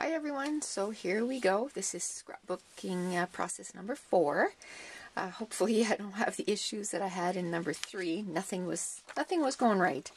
Hi everyone, so here we go. This is scrapbooking process number 4. Hopefully I don't have the issues that I had in number 3. Nothing was going right.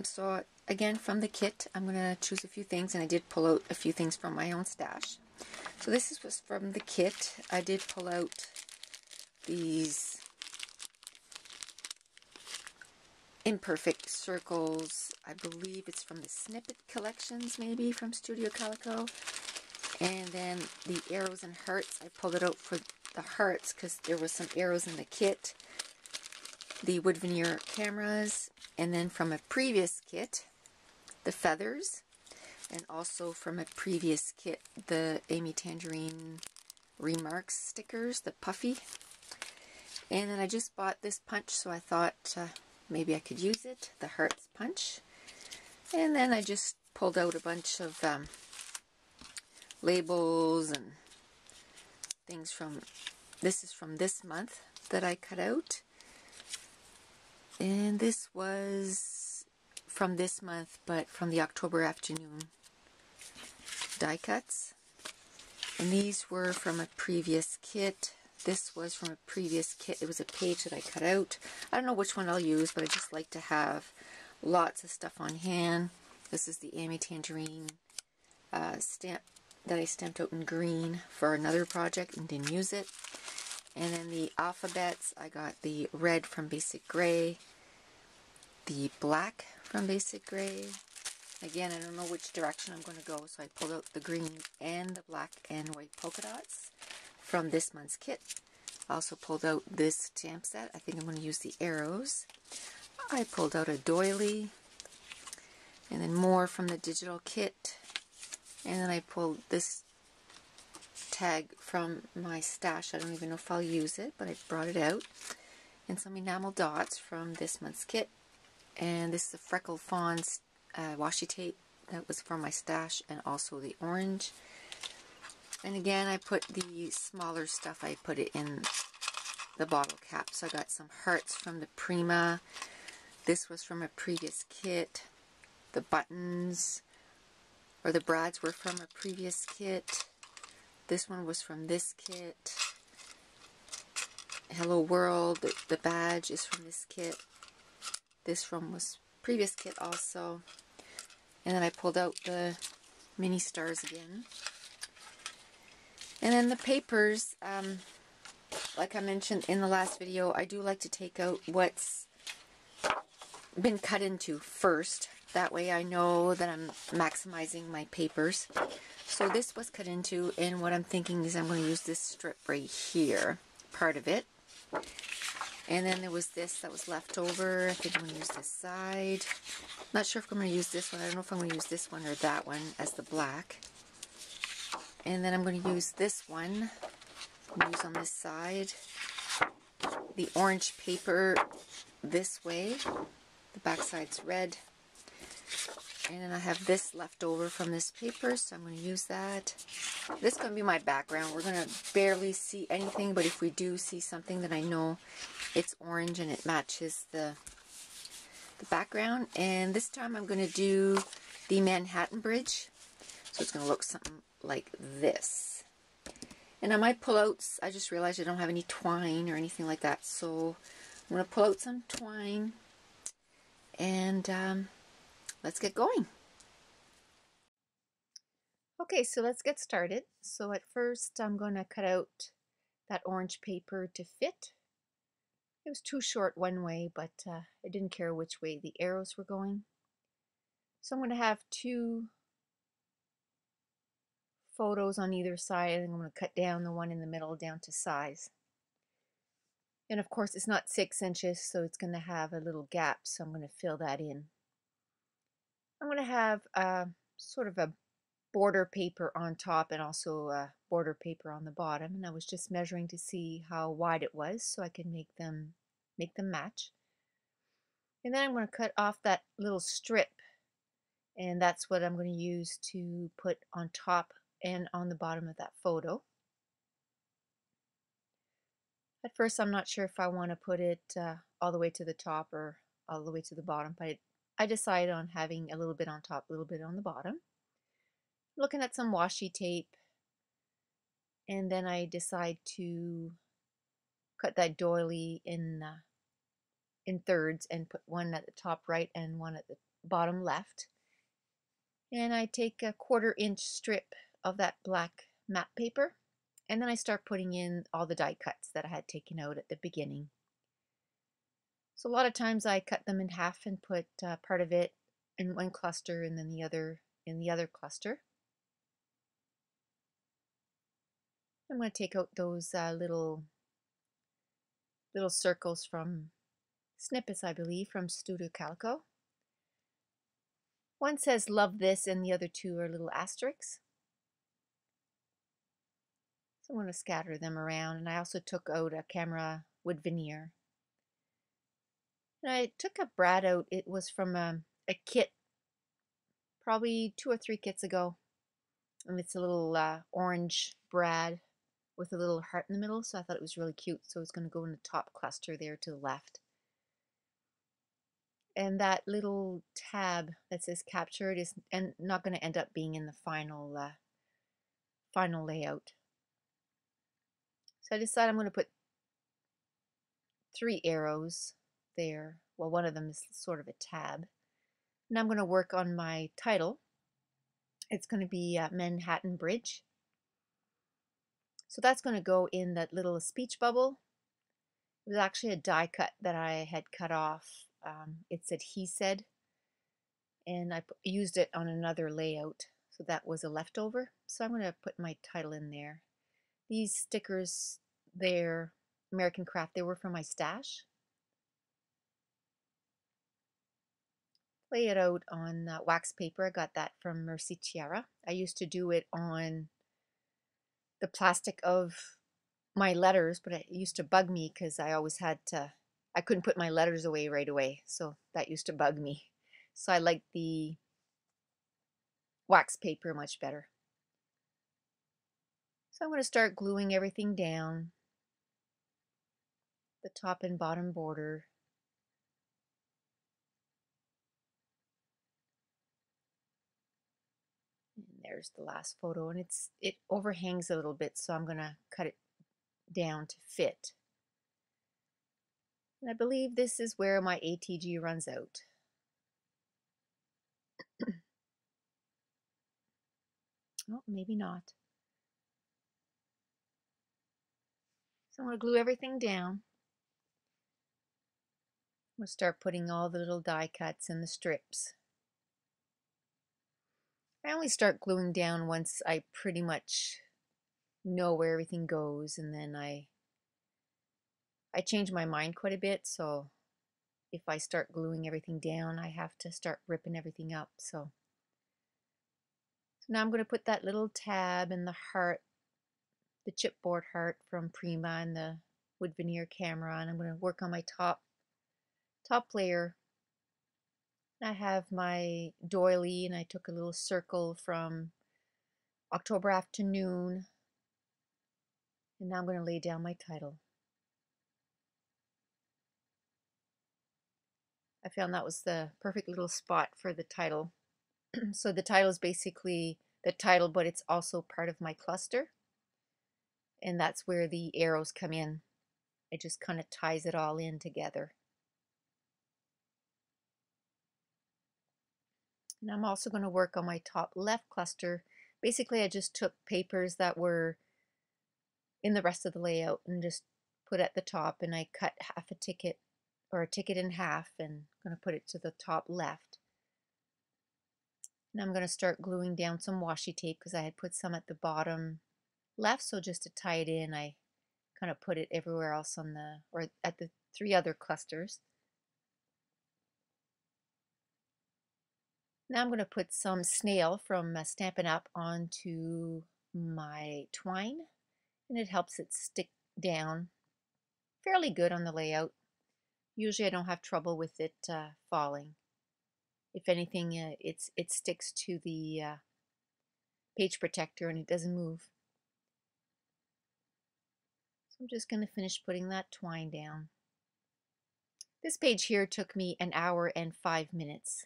So again, from the kit, I'm going to choose a few things, and I did pull out a few things from my own stash. So this was from the kit. I did pull out these imperfect circles. I believe it's from the snippet collections, maybe from Studio Calico. And then the arrows and hearts, I pulled it out for the hearts because there was some arrows in the kit. The wood veneer cameras, and then from a previous kit, the feathers, and also from a previous kit, the Amy Tangerine Remarks stickers, the puffy. And then I just bought this punch, so I thought maybe I could use it, the hearts punch. And then I just pulled out a bunch of labels and things from, this is from this month that I cut out. And this was from this month, but from the October afternoon die cuts. And these were from a previous kit. This was from a previous kit. It was a page that I cut out. I don't know which one I'll use, but I just like to have lots of stuff on hand. This is the Amy Tangerine stamp that I stamped out in green for another project and didn't use it. And then the alphabets, I got the red from Basic Gray, the black from Basic Gray. Again, I don't know which direction I'm going to go, so I pulled out the green and the black and white polka dots from this month's kit. I also pulled out this stamp set. I think I'm going to use the arrows. I pulled out a doily, and then more from the digital kit. And then I pulled this tag from my stash. I don't even know if I'll use it, but I brought it out. And some enamel dots from this month's kit. And this is the Freckle Fawns washi tape that was from my stash, and also the orange. And again, I put the smaller stuff, I put it in the bottle cap. So I got some hearts from the Prima. This was from a previous kit. The buttons, or the brads, were from a previous kit. This one was from this kit. Hello World, the badge is from this kit. This from was previous kit also. And then I pulled out the mini stars again. And then the papers, like I mentioned in the last video, I do like to take out what's been cut into first. That way I know that I'm maximizing my papers. So this was cut into, and what I'm thinking is I'm going to use this strip right here, part of it. And then there was this that was left over. I think I'm going to use this side. Not sure if I'm going to use this one. I don't know if I'm going to use this one or that one as the black. And then I'm going to use this one. I'm going to use on this side. The orange paper this way. The back side's red. And then I have this left over from this paper, so I'm going to use that. This is going to be my background. We're going to barely see anything, but if we do see something that I know it's orange and it matches the background. And this time I'm going to do the Manhattan Bridge. So it's going to look something like this. And on my pullouts, I just realized I don't have any twine or anything like that. So I'm going to pull out some twine, and let's get going. Okay, so let's get started. So at first I'm going to cut out that orange paper to fit. It was too short one way, but I didn't care which way the arrows were going. So I'm going to have 2 photos on either side, and I'm going to cut down the one in the middle down to size. And of course it's not 6 inches, so it's going to have a little gap, so I'm going to fill that in. I'm going to have sort of a border paper on top and also border paper on the bottom, and I was just measuring to see how wide it was so I can make them match. And then I'm going to cut off that little strip, and that's what I'm going to use to put on top and on the bottom of that photo. At first I'm not sure if I want to put it all the way to the top or all the way to the bottom, but I decided on having a little bit on top, a little bit on the bottom. looking at some washi tape, and then I decide to cut that doily in thirds and put one at the top right and one at the bottom left. And I take a 1/4 inch strip of that black matte paper, and then I start putting in all the die cuts that I had taken out at the beginning. So a lot of times I cut them in half and put part of it in one cluster and then the other in the other cluster. I'm going to take out those little circles from snippets, I believe, from Studio Calico. One says love this and the other two are little asterisks. So I'm going to scatter them around, and I also took out a camera wood veneer. And I took a brad out. It was from a kit probably 2 or 3 kits ago. And it's a little orange brad with a little heart in the middle, so I thought it was really cute. So it's going to go in the top cluster there to the left. And that little tab that says captured is not going to end up being in the final layout. So I decided I'm going to put 3 arrows there. Well, one of them is sort of a tab. And I'm going to work on my title. It's going to be Manhattan Bridge. So that's going to go in that little speech bubble. It was actually a die cut that I had cut off. It said he said, and I used it on another layout. So that was a leftover. So I'm going to put my title in there. These stickers, they're American Craft. They were from my stash. Lay it out on wax paper. I got that from Mercy Tiara. I used to do it on the plastic of my letters, but it used to bug me because I always had to, I couldn't put my letters away right away. So that used to bug me. So I like the wax paper much better. So I'm going to start gluing everything down, the top and bottom border. And there's the last photo, and it overhangs a little bit, so I'm going to cut it down to fit. And I believe this is where my ATG runs out. Oh, maybe not. So I'm going to glue everything down. I'm going to start putting all the little die cuts and the strips. I only start gluing down once I pretty much know where everything goes, and then I change my mind quite a bit, so if I start gluing everything down, I have to start ripping everything up. So now I'm going to put that little tab and the heart, the chipboard heart from Prima and the wood veneer camera, and I'm going to work on my top layer. I have my doily, and I took a little circle from October Afternoon, and now I'm going to lay down my title. I found that was the perfect little spot for the title. So the title is basically the title, but it's also part of my cluster, and that's where the arrows come in. It just kind of ties it all in together. And I'm also going to work on my top left cluster. Basically, I just took papers that were in the rest of the layout and just put at the top, and I cut half a ticket, or a ticket in half, and I'm going to put it to the top left. And I'm going to start gluing down some washi tape because I had put some at the bottom left, so just to tie it in, I kind of put it everywhere else on the, or at the 3 other clusters. Now I'm going to put some snail from Stampin' Up! Onto my twine, and it helps it stick down fairly good on the layout. Usually I don't have trouble with it falling. If anything, it sticks to the page protector and it doesn't move. So I'm just going to finish putting that twine down. This page here took me 1 hour and 5 minutes.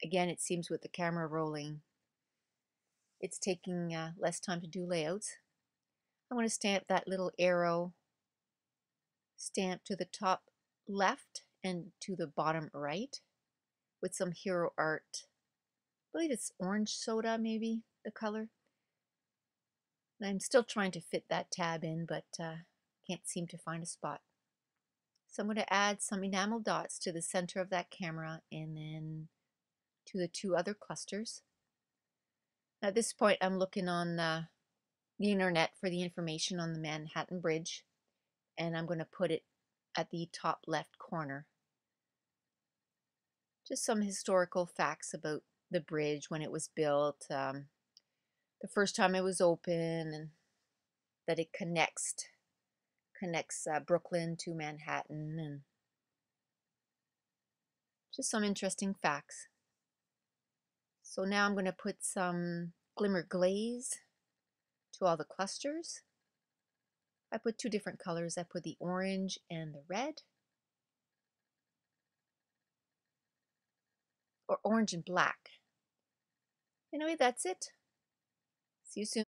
again, it seems with the camera rolling, it's taking less time to do layouts. I want to stamp that little arrow stamp to the top left and to the bottom right with some Hero Art. I believe it's orange soda, maybe, the color. And I'm still trying to fit that tab in, but can't seem to find a spot. So I'm going to add some enamel dots to the center of that camera and then to the two other clusters. At this point, I'm looking on the internet for the information on the Manhattan Bridge, and I'm going to put it at the top left corner. Just some historical facts about the bridge, when it was built, the first time it was open, and that it connects Brooklyn to Manhattan, and just some interesting facts. So now I'm going to put some glimmer glaze to all the clusters. I put two different colors. I put the orange and the red, or orange and black. Anyway, that's it. See you soon.